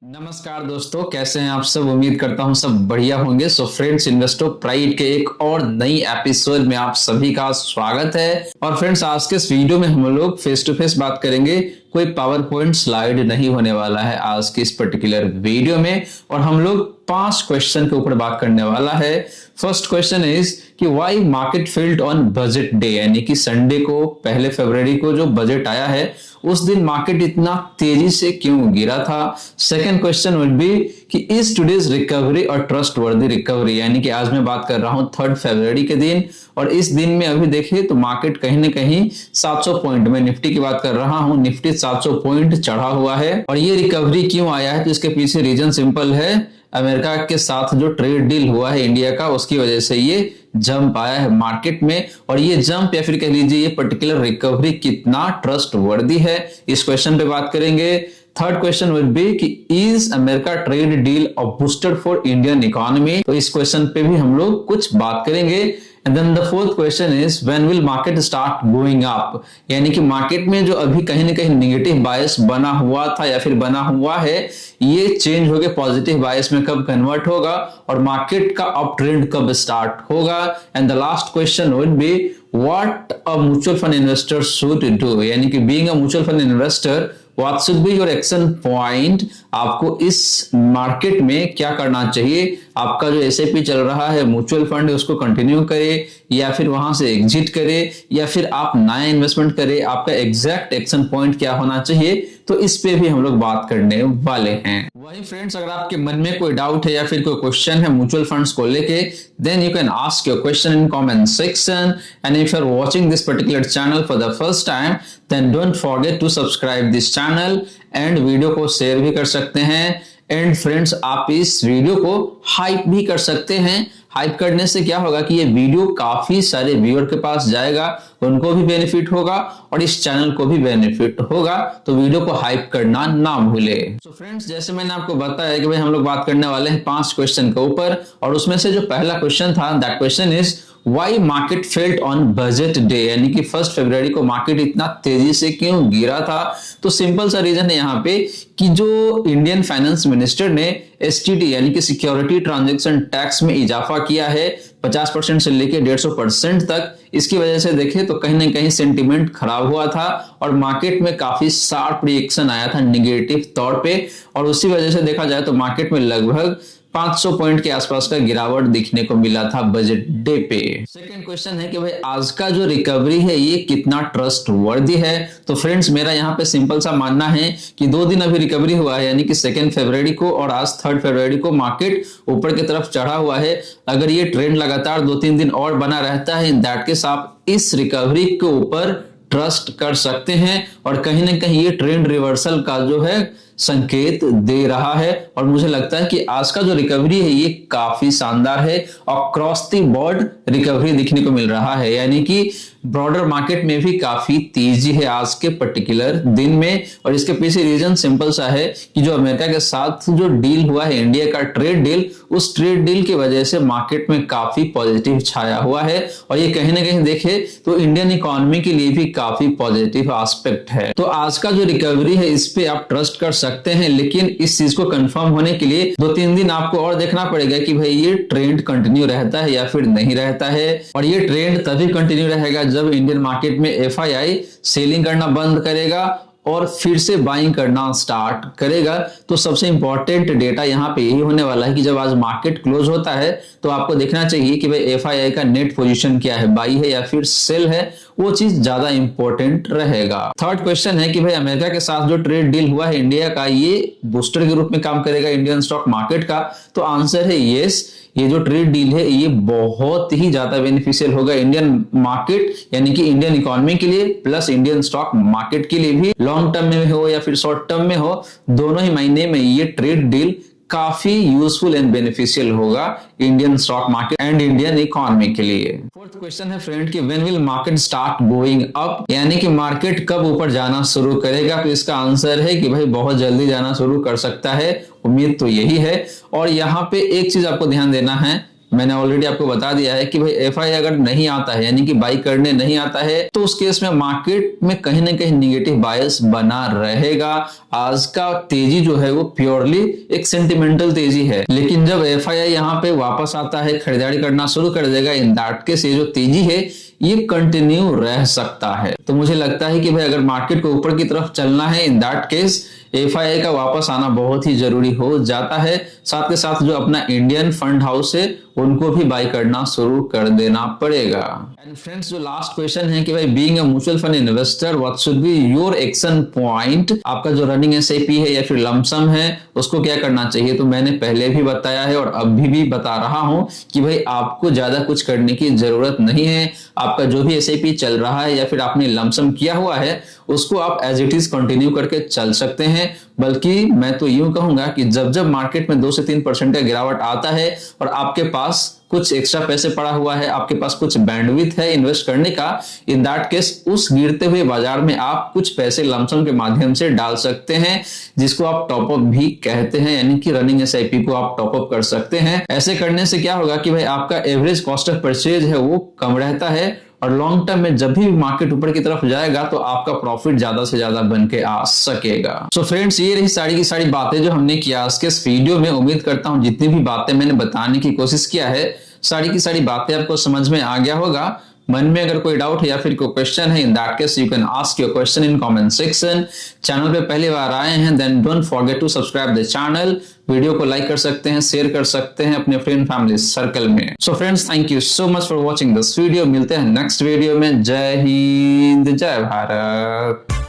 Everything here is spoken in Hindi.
नमस्कार दोस्तों, कैसे हैं आप सब। उम्मीद करता हूं सब बढ़िया होंगे। सो फ्रेंड्स, इन्वेस्टर प्राइड के एक और नई एपिसोड में आप सभी का स्वागत है। और फ्रेंड्स, आज के इस वीडियो में हम लोग फेस टू फेस बात करेंगे। कोई पावर पॉइंट स्लाइड नहीं होने वाला है आज की इस पर्टिकुलर वीडियो में। और हम लोग 5 क्वेश्चन के ऊपर बात करने वाला है। फर्स्ट क्वेश्चन इज कि why market failed on budget day, यानी कि संडे को 1 फरवरी को जो बजट आया है उस दिन मार्केट इतना तेजी से क्यों गिरा था। सेकंड क्वेश्चन विल बी कि इज टुडेज रिकवरी और ट्रस्ट वर्दी रिकवरी, यानी कि आज मैं बात कर रहा हूं 3 फरवरी के दिन। और इस दिन में अभी देखिए तो मार्केट कहीं ना कहीं 700 पॉइंट, मैं निफ्टी की बात कर रहा हूं, निफ्टी 700 पॉइंट चढ़ा हुआ है। और ये रिकवरी क्यों आया है तो इसके पीछे रीजन सिंपल है। अमेरिका के साथ जो ट्रेड डील हुआ है इंडिया का, उसकी वजह से ये जंप आया है मार्केट में। और ये जंप या फिर कह लीजिए ये पर्टिकुलर रिकवरी कितना ट्रस्ट वर्दी है, इस क्वेश्चन पे बात करेंगे। थर्ड क्वेश्चन विल बी कि is America trade deal a booster for Indian economy, तो इस क्वेश्चन पे भी हम लोग कुछ बात करेंगे। And then the fourth question is when will market start going up, यानी कि मार्केट में जो अभी कहीं ना कहीं नेगेटिव बायस बना हुआ था या फिर बना हुआ है, ये चेंज होकर पॉजिटिव बायस में कब कन्वर्ट होगा और मार्केट का अप ट्रेंड कब स्टार्ट होगा। And the last question would be what a mutual fund investor should do, यानी कि being a mutual fund investor what should be your action point, आपको इस मार्केट में क्या करना चाहिए। आपका जो एसआईपी चल रहा है, म्यूचुअल फंड है, उसको कंटिन्यू करे या फिर वहां से एग्जिट करे या फिर आप नया इन्वेस्टमेंट करे, आपका एग्जैक्ट एक्शन पॉइंट क्या होना चाहिए, तो इस पे भी हम लोग बात करने वाले हैं। वही फ्रेंड्स, अगर आपके मन में कोई डाउट है या फिर कोई क्वेश्चन है म्यूचुअल फंड्स को लेके, then you can ask your question in comment section. And if you are watching this particular channel for the first time, then don't forget to subscribe this channel एंड वीडियो को शेयर भी कर सकते हैं। एंड फ्रेंड्स, आप इस वीडियो को हाइप भी कर सकते हैं। हाइप करने से क्या होगा कि ये वीडियो काफी सारे व्यूअर के पास जाएगा, उनको भी बेनिफिट होगा और इस चैनल को भी बेनिफिट होगा। तो वीडियो को हाइप करना ना भूले। तो फ्रेंड्स, जैसे मैंने आपको बताया कि भाई हम लोग बात करने वाले हैं 5 क्वेश्चन के ऊपर, और उसमें से जो पहला क्वेश्चन था, that question is why market failed on budget day, यानी कि 1 फरवरी को मार्केट इतना तेजी से क्यों गिरा था। तो सिंपल सा रीजन है यहाँ पे कि जो इंडियन फाइनेंस मिनिस्टर ने एसटीटी यानी कि सिक्योरिटी ट्रांजैक्शन टैक्स में इजाफा किया है 50% से लेकर 150% तक। इसकी वजह से देखें तो कहीं ना कहीं सेंटीमेंट खराब हुआ था और मार्केट में काफी शार्प रिएक्शन आया था नेगेटिव तौर पे। और उसी वजह से देखा जाए तो मार्केट में लगभग 500 पॉइंट के आसपास का गिरावट दिखने को मिला था बजट डे पे। सेकंड क्वेश्चन है कि भाई आज का जो रिकवरी है ये कितना ट्रस्ट वर्दी है। तो फ्रेंड्स, मेरा यहाँ पे सिंपल सा मानना है कि 2 दिन अभी रिकवरी हुआ है, यानी कि 2 फरवरी को और आज 3 फरवरी को मार्केट ऊपर की तरफ चढ़ा हुआ है। अगर ये ट्रेंड लगातार 2-3 दिन और बना रहता है, इन दैट केस आप इस रिकवरी के ऊपर ट्रस्ट कर सकते हैं। और कहीं ना कहीं ये ट्रेंड रिवर्सल का जो है संकेत दे रहा है। और मुझे लगता है कि आज का जो रिकवरी है ये काफी शानदार है और क्रॉस द बोर्ड रिकवरी दिखने को मिल रहा है, यानी कि ब्रॉडर मार्केट में भी काफी तेजी है आज के पर्टिकुलर दिन में। और इसके पीछे रीजन सिंपल सा है कि जो अमेरिका के साथ जो डील हुआ है इंडिया का ट्रेड डील, उस ट्रेड डील की वजह से मार्केट में काफी पॉजिटिव छाया हुआ है। और ये कहीं ना कहीं देखे तो इंडियन इकोनॉमी के लिए भी काफी पॉजिटिव एस्पेक्ट है। तो आज का जो रिकवरी है इस पे आप ट्रस्ट कर सकते हैं, लेकिन इस चीज को कंफर्म होने के लिए 2-3 दिन आपको और देखना पड़ेगा कि भाई ये ट्रेंड कंटिन्यू रहता है या फिर नहीं रहता है। और ये ट्रेंड तभी कंटिन्यू रहेगा जब इंडियन मार्केट में एफआईआई सेलिंग करना बंद करेगा और फिर से बाइंग करना स्टार्ट करेगा। तो सबसे इंपॉर्टेंट डेटा यहाँ पे यही होने वाला है कि जब आज मार्केट क्लोज होता है तो आपको देखना चाहिए कि भाई एफआईआई का नेट पोजीशन क्या है, बाई है या फिर सेल है, वो चीज ज्यादा इंपॉर्टेंट रहेगा। थर्ड क्वेश्चन है कि भाई अमेरिका के साथ जो ट्रेड डील हुआ है इंडिया का, ये बूस्टर के रूप में काम करेगा इंडियन स्टॉक मार्केट का। तो आंसर है यस, ये जो ट्रेड डील है ये बहुत ही ज्यादा बेनिफिशियल होगा इंडियन मार्केट यानी कि इंडियन इकोनॉमी के लिए, प्लस इंडियन स्टॉक मार्केट के लिए भी। लॉन्ग टर्म में हो या फिर शॉर्ट टर्म में हो, दोनों ही महीने में ये ट्रेड डील काफी यूजफुल एंड बेनिफिशियल होगा Indian stock market and Indian economy के लिए। फोर्थ क्वेश्चन है फ्रेंड कि when will market start going up, यानी कि मार्केट कब ऊपर जाना शुरू करेगा। तो इसका आंसर है कि भाई बहुत जल्दी जाना शुरू कर सकता है, उम्मीद तो यही है। और यहाँ पे एक चीज आपको ध्यान देना है मैंने ऑलरेडी आपको बता दिया है कि भाई एफआई अगर नहीं आता है, यानी कि बाई करने नहीं आता है, तो उस केस में मार्केट में कहीं ना कहीं निगेटिव बायस बना रहेगा। आज का तेजी जो है वो प्योरली एक सेंटिमेंटल तेजी है, लेकिन जब एफआई यहाँ पे वापस आता है, खरीदारी करना शुरू कर देगा, इन दैट केस ये जो तेजी है ये कंटिन्यू रह सकता है। तो मुझे लगता है कि भाई अगर मार्केट को ऊपर की तरफ चलना है, इन दैट केस एफआईआई का वापस आना बहुत ही जरूरी हो जाता है। साथ के साथ जो अपना इंडियन फंड हाउस है उनको भी बाय करना शुरू कर देना पड़ेगा। एंड फ्रेंड्स, जो लास्ट क्वेश्चन है कि भाई being a mutual fund investor what should be your action point, आपका जो रनिंग एसआईपी है या फिर लमसम है उसको क्या करना चाहिए। तो मैंने पहले भी बताया है और अभी भी बता रहा हूं कि भाई आपको ज्यादा कुछ करने की जरूरत नहीं है। आपका जो भी एसआईपी चल रहा है या फिर आपने लमसम किया हुआ है उसको आप एज इट इज कंटिन्यू करके चल सकते हैं। बल्कि मैं तो यूं कहूंगा कि जब जब मार्केट में 2 से 3% का गिरावट आता है और आपके पास कुछ एक्स्ट्रा पैसे पड़ा हुआ है, आपके पास कुछ बैंडविड्थ है इन्वेस्ट करने का, इन दैट केस उस गिरते हुए बाजार में आप कुछ पैसे लमसम के माध्यम से डाल सकते हैं, जिसको आप टॉप अप भी कहते हैं, यानी कि रनिंग एसआईपी को आप टॉप अप कर सकते हैं। ऐसे करने से क्या होगा कि भाई आपका एवरेज कॉस्ट ऑफ परचेज है वो कम रहता है और लॉन्ग टर्म में जब भी मार्केट ऊपर की तरफ जाएगा तो आपका प्रॉफिट ज्यादा से ज्यादा बन के आ सकेगा। सो फ्रेंड्स, ये रही सारी की सारी बातें जो हमने किया आज के इस वीडियो में। उम्मीद करता हूं जितनी भी बातें मैंने बताने की कोशिश किया है सारी की सारी बातें आपको समझ में आ गया होगा। मन में अगर कोई डाउट है या फिर कोई क्वेश्चन है, in that case you can ask your question in comment section. Channel पे पहली बार आए हैं then don't forget to subscribe the channel. Video को लाइक कर सकते हैं, शेयर कर सकते हैं अपने फ्रेंड फैमिली सर्कल में। So friends, thank you so much for watching this video. मिलते हैं नेक्स्ट वीडियो में। जय हिंद, जय भारत।